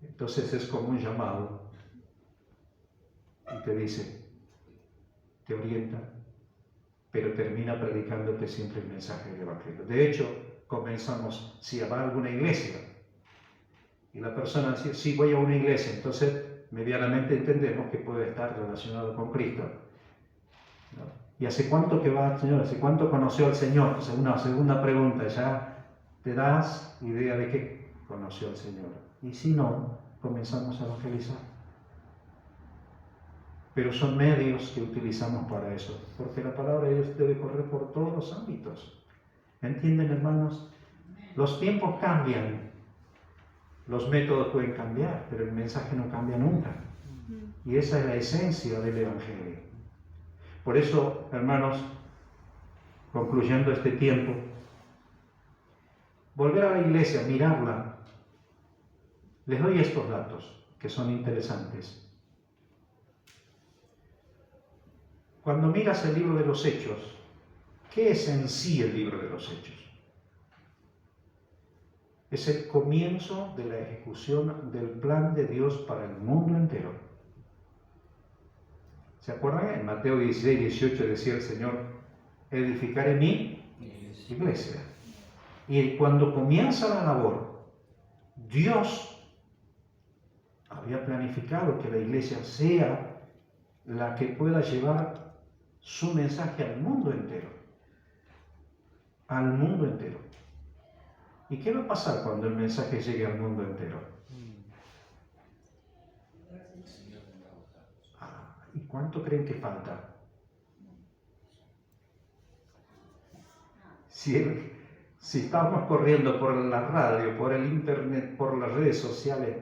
Entonces es como un llamado y te dice, te orienta, pero termina predicándote siempre el mensaje del Evangelio. De hecho, comenzamos, si va a alguna iglesia, y la persona dice, sí, voy a una iglesia, entonces medianamente entendemos que puede estar relacionado con Cristo, ¿no? ¿Y hace cuánto que va al Señor? ¿Hace cuánto conoció al Señor? Una segunda pregunta, ya te das idea de que conoció al Señor. Y si no, comenzamos a evangelizar. Pero son medios que utilizamos para eso, porque la palabra de Dios debe correr por todos los ámbitos. ¿Entienden, hermanos? Los tiempos cambian, los métodos pueden cambiar, pero el mensaje no cambia nunca. Y esa es la esencia del Evangelio. Por eso, hermanos, concluyendo este tiempo, volver a la iglesia, mirarla. Les doy estos datos que son interesantes. Cuando miras el libro de los Hechos, ¿qué es en sí el libro de los Hechos? Es el comienzo de la ejecución del plan de Dios para el mundo entero. ¿Se acuerdan? En Mateo 16, 18 decía el Señor, edificaré mi iglesia. Y cuando comienza la labor, Dios había planificado que la iglesia sea la que pueda llevar su mensaje al mundo entero. Al mundo entero. ¿Y qué va a pasar cuando el mensaje llegue al mundo entero? ¿Y cuánto creen que falta? Si estamos corriendo por la radio, por el internet, por las redes sociales,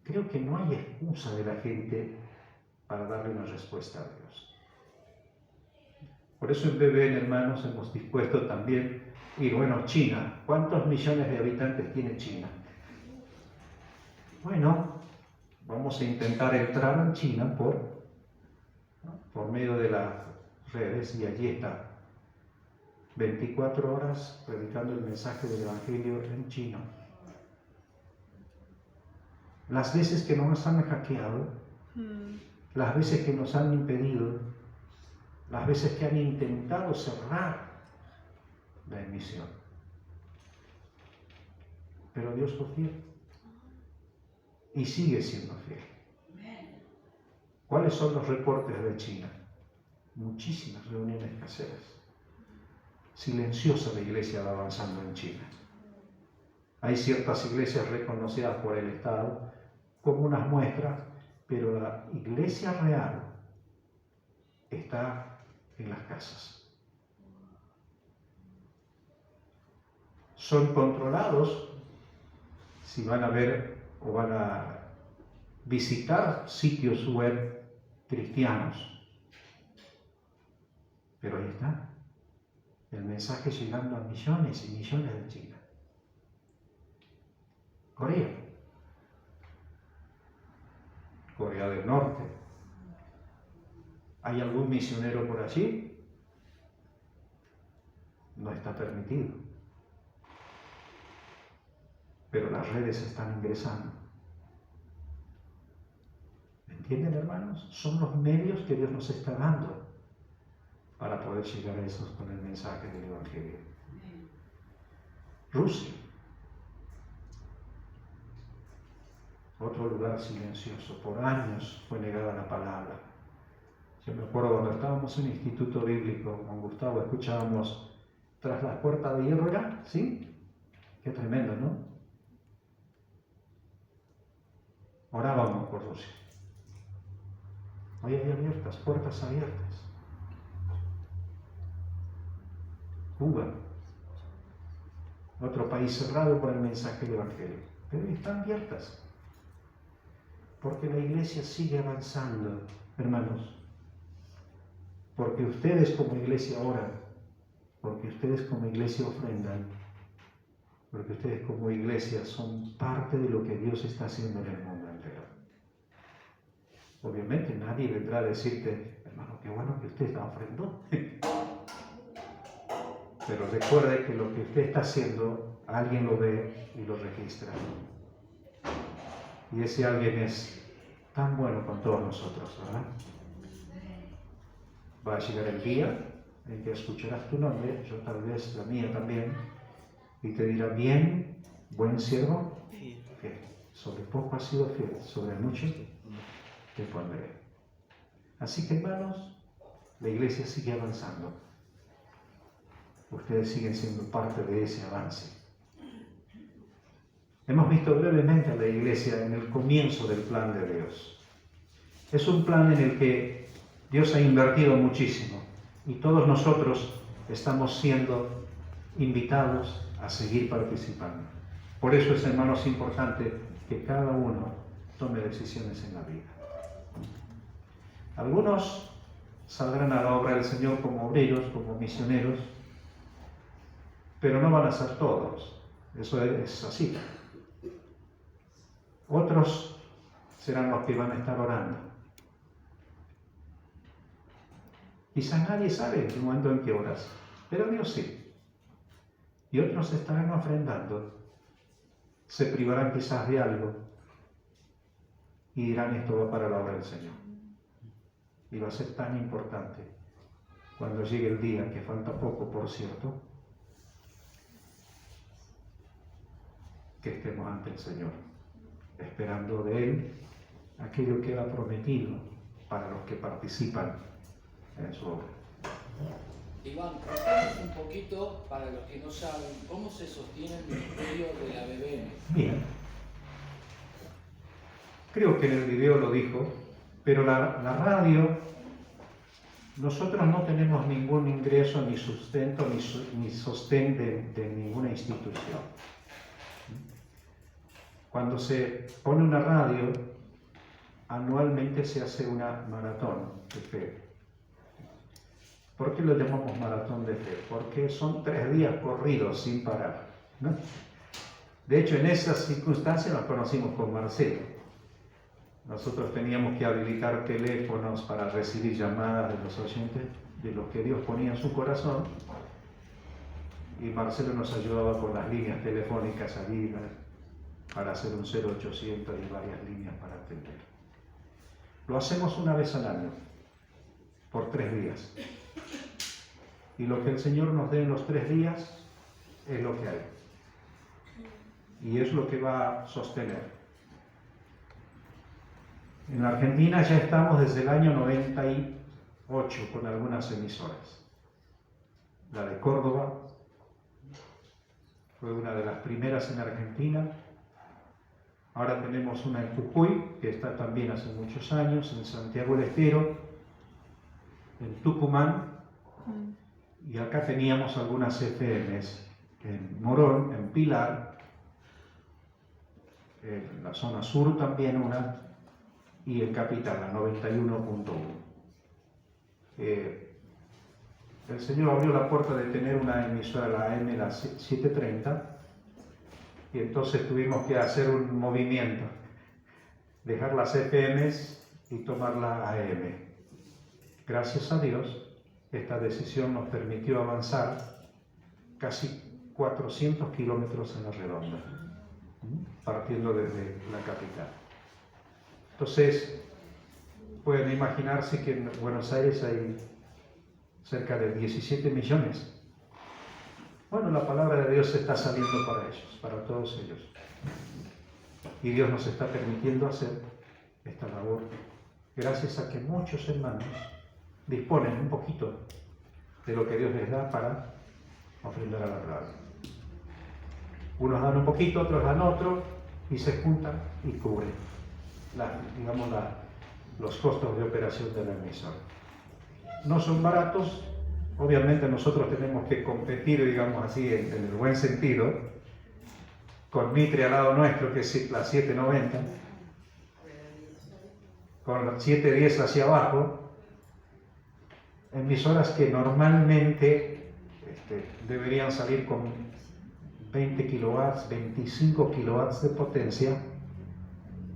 creo que no hay excusa de la gente para darle una respuesta a Dios. Por eso en BBN, hermanos, hemos dispuesto también ir, bueno, China, ¿cuántos millones de habitantes tiene China? Bueno, vamos a intentar entrar en China por medio de las redes y allí está. 24 horas predicando el mensaje del Evangelio en chino. Las veces que nos han hackeado, las veces que nos han impedido, las veces que han intentado cerrar la emisión. Pero Dios fue fiel y sigue siendo fiel. ¿Cuáles son los reportes de China? Muchísimas reuniones caseras. silenciosa la iglesia va avanzando en China. Hay ciertas iglesias reconocidas por el Estado como unas muestras, pero la iglesia real está en las casas. Son controlados si van a ver o van a visitar sitios web cristianos. Pero ahí está, el mensaje llegando a millones y millones de China. Corea del Norte. ¿Hay algún misionero por allí? No está permitido. Pero las redes están ingresando. ¿Me entienden, hermanos? Son los medios que Dios nos está dando para poder llegar a esos con el mensaje del Evangelio. Rusia. Otro lugar silencioso. Por años fue negada la palabra. Yo me acuerdo cuando estábamos en el Instituto Bíblico con Gustavo, escuchábamos tras las puertas de hierro, ¿era? ¿Sí? Qué tremendo, ¿no? Orábamos por Rusia. Hoy hay abiertas, puertas abiertas. Cuba, otro país cerrado por el mensaje del Evangelio, pero están abiertas. Porque la iglesia sigue avanzando, hermanos. Porque ustedes como iglesia oran, porque ustedes como iglesia ofrendan, porque ustedes como iglesia son parte de lo que Dios está haciendo en el mundo entero. Obviamente nadie vendrá a decirte, hermano, qué bueno que usted está ofrendando. Pero recuerde que lo que usted está haciendo, alguien lo ve y lo registra. Y ese alguien es tan bueno con todos nosotros, ¿verdad? Va a llegar el día en que escucharás tu nombre, yo tal vez la mía también, y te dirá, bien, buen siervo, fiel. Sobre poco has sido fiel, sobre mucho te pondré. Así que, hermanos, la iglesia sigue avanzando. Ustedes siguen siendo parte de ese avance. Hemos visto brevemente a la iglesia en el comienzo del plan de Dios. Es un plan en el que Dios ha invertido muchísimo y todos nosotros estamos siendo invitados a seguir participando. Por eso es, hermanos, importante que cada uno tome decisiones en la vida. Algunos saldrán a la obra del Señor como obreros, como misioneros, pero no van a ser todos. Eso es así. Otros serán los que van a estar orando. Quizás nadie sabe el momento en que oras, pero Dios sí. Y otros estarán ofrendando, se privarán quizás de algo y dirán, esto va para la obra del Señor. Y va a ser tan importante cuando llegue el día, que falta poco, por cierto, que estemos ante el Señor, esperando de Él aquello que Él ha prometido para los que participan en su obra. Iván, contanos un poquito, para los que no saben, cómo se sostiene el ministerio de la BBN. Bien. Creo que en el video lo dijo, pero la radio, nosotros no tenemos ningún ingreso, ni sustento, ni sostén de ninguna institución. Cuando se pone una radio, anualmente se hace una maratón de fe. ¿Por qué lo llamamos maratón de fe? Porque son 3 días corridos sin parar, ¿no? De hecho, en esas circunstancias nos conocimos con Marcelo. Nosotros teníamos que habilitar teléfonos para recibir llamadas de los oyentes, de los que Dios ponía en su corazón, y Marcelo nos ayudaba con las líneas telefónicas allí para hacer un 0800 y varias líneas para atender. Lo hacemos una vez al año, por 3 días. Y lo que el Señor nos dé en los 3 días es lo que hay. Y es lo que va a sostener. En la Argentina ya estamos desde el año 98 con algunas emisoras. la de Córdoba, fue una de las primeras en Argentina. Ahora tenemos una en Jujuy, que está también hace muchos años, en Santiago del Estero, en Tucumán, y acá teníamos algunas FMs, en Morón, en Pilar, en la zona sur también una, y en Capital, la 91.1. El Señor abrió la puerta de tener una emisora, la AM, la 730, y entonces tuvimos que hacer un movimiento, dejar las FMs y tomar la AM. Gracias a Dios, esta decisión nos permitió avanzar casi 400 kilómetros en la redonda, partiendo desde la capital. Entonces, pueden imaginarse que en Buenos Aires hay cerca de 17 millones. Bueno, la palabra de Dios está saliendo para ellos, para todos ellos. Y Dios nos está permitiendo hacer esta labor gracias a que muchos hermanos disponen un poquito de lo que Dios les da para ofrendar a la radio. Unos dan un poquito, otros dan otro, y se juntan y cubren los costos de operación de la emisora. No son baratos, obviamente nosotros tenemos que competir, digamos así, en el buen sentido, con Mitre al lado nuestro, que es la 790, con la 710 hacia abajo, emisoras que normalmente deberían salir con 20 kilowatts, 25 kilowatts de potencia,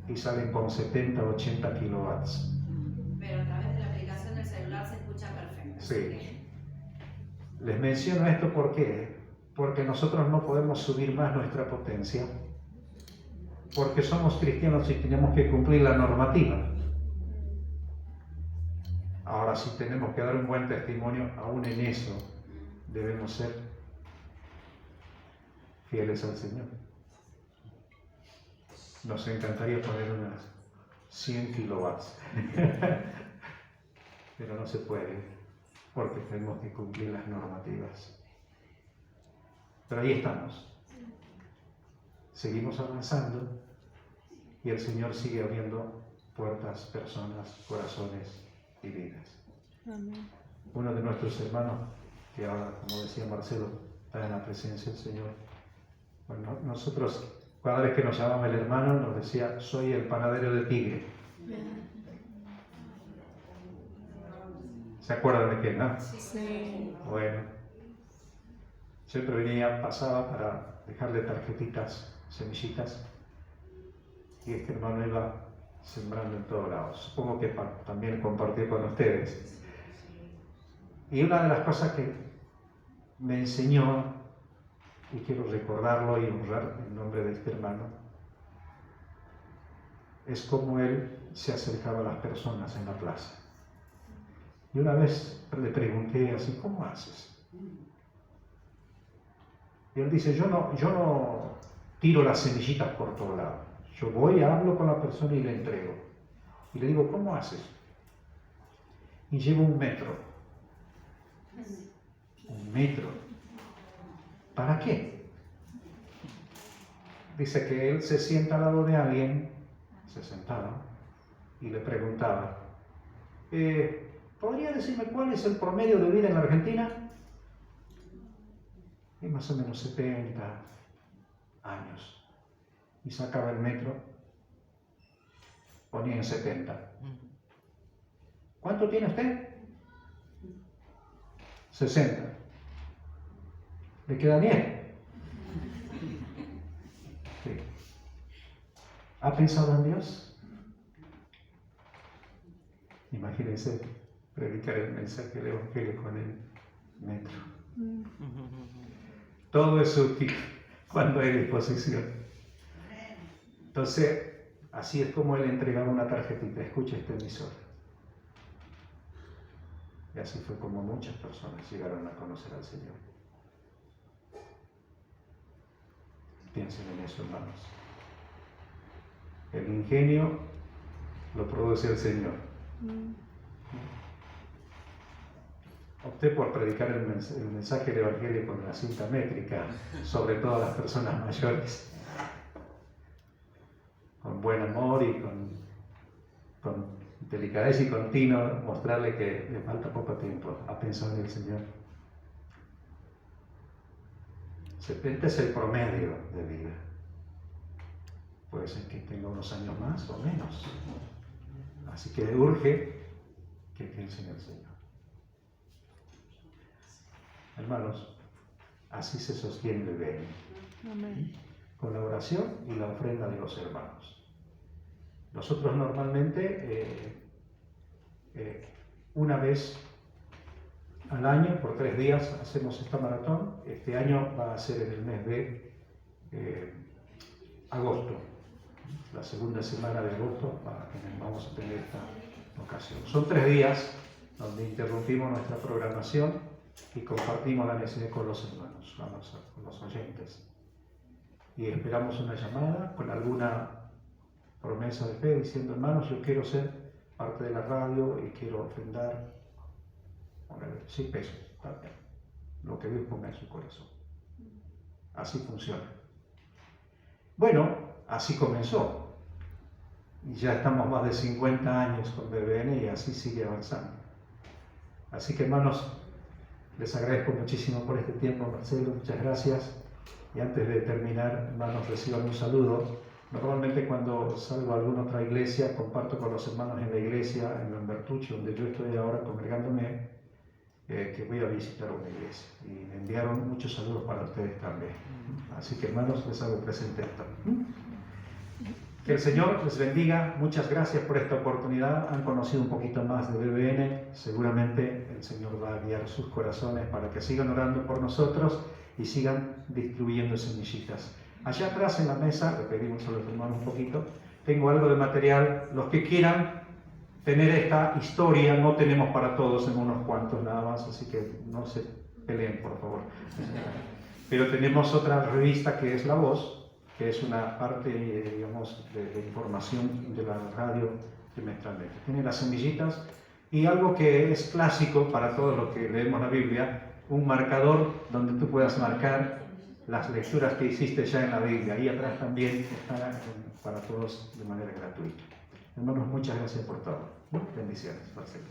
y salen con 70, 80 kilowatts. Pero a través de la aplicación del celular se escucha perfecto. Sí. Les menciono esto porque nosotros no podemos subir más nuestra potencia, porque somos cristianos y tenemos que cumplir la normativa. Ahora, si tenemos que dar un buen testimonio, aún en eso debemos ser fieles al Señor. Nos encantaría poner unas 100 kilowatts, pero no se puede, porque tenemos que cumplir las normativas. Pero ahí estamos. Seguimos avanzando y el Señor sigue abriendo puertas, personas, corazones y vidas. Amén. Uno de nuestros hermanos, que ahora, como decía Marcelo, está en la presencia del Señor. Bueno, nosotros, cada vez que nos llamaba el hermano, nos decía: soy el panadero de Tigre. ¿Se acuerdan de qué, no? Sí. Bueno, siempre venía, pasaba para dejarle tarjetitas, semillitas, y este hermano iba sembrando en todos lados. Supongo que también compartió con ustedes. Y una de las cosas que me enseñó, y quiero recordarlo y honrar el nombre de este hermano, es cómo él se acercaba a las personas en la plaza. Y una vez le pregunté así: ¿cómo haces? Y él dice: yo no tiro las semillitas por todo lado. Yo voy, hablo con la persona y le entrego. Y le digo: ¿cómo haces? Y llevo 1 metro. 1 metro. ¿Para qué? Dice que él se sienta al lado de alguien, se sentaba y le preguntaba: ¿podría decirme cuál es el promedio de vida en la Argentina? Y más o menos 70 años. Y sacaba el metro, ponía en 70. ¿Cuánto tiene usted? 60. ¿Le queda 10? Sí. ¿Ha pensado en Dios? Imagínense predicar el mensaje del Evangelio con el metro. Todo es útil cuando hay disposición. Entonces, así es como él entregaba una tarjetita: escucha este emisor. Y así fue como muchas personas llegaron a conocer al Señor. Piensen en eso, hermanos. El ingenio lo produce el Señor. opté por predicar el mensaje del Evangelio con la cinta métrica, sobre todo a las personas mayores, con buen amor y con delicadeza y continuo, mostrarle que le falta poco tiempo a pensar en el Señor. 70 es el promedio de vida. Puede ser que tenga unos años más o menos. Así que urge que piensen en el Señor. Hermanos, así se sostiene el BBN. Amén. Con la oración y la ofrenda de los hermanos. Nosotros normalmente una vez al año, por 3 días, hacemos esta maratón. Este año va a ser en el mes de agosto. La segunda semana de agosto vamos a tener esta ocasión. Son 3 días donde interrumpimos nuestra programación y compartimos la necesidad con los hermanos, con los oyentes. Y esperamos una llamada con alguna promesa de fe diciendo: hermanos, yo quiero ser parte de la radio y quiero ofrendar 100 pesos, lo que Dios ponga en su corazón. Así funciona. Bueno, así comenzó. Y ya estamos más de 50 años con BBN y así sigue avanzando. Así que, hermanos, les agradezco muchísimo por este tiempo. Marcelo, muchas gracias. Y antes de terminar, hermanos, reciban un saludo. Normalmente cuando salgo a alguna otra iglesia, comparto con los hermanos en la iglesia, en Lambertucci, donde yo estoy ahora congregándome, que voy a visitar una iglesia. Y me enviaron muchos saludos para ustedes también. Así que, hermanos, les hago presente esto. Que el Señor les bendiga. Muchas gracias por esta oportunidad. Han conocido un poquito más de BBN. Seguramente el Señor va a guiar sus corazones para que sigan orando por nosotros y sigan distribuyendo semillitas. Allá atrás en la mesa, le pedimos a los hermanos un poquito, tengo algo de material. Los que quieran tener esta historia, no tenemos para todos, en unos cuantos nada más, así que no se peleen, por favor. Pero tenemos otra revista que es La Voz, que es una parte, digamos, de información de la radio trimestralmente. Tiene las semillitas y algo que es clásico para todos los que leemos la Biblia, un marcador donde tú puedas marcar las lecturas que hiciste ya en la Biblia. Ahí atrás también está para todos de manera gratuita. Hermanos, muchas gracias por todo. Bendiciones. Marcelo.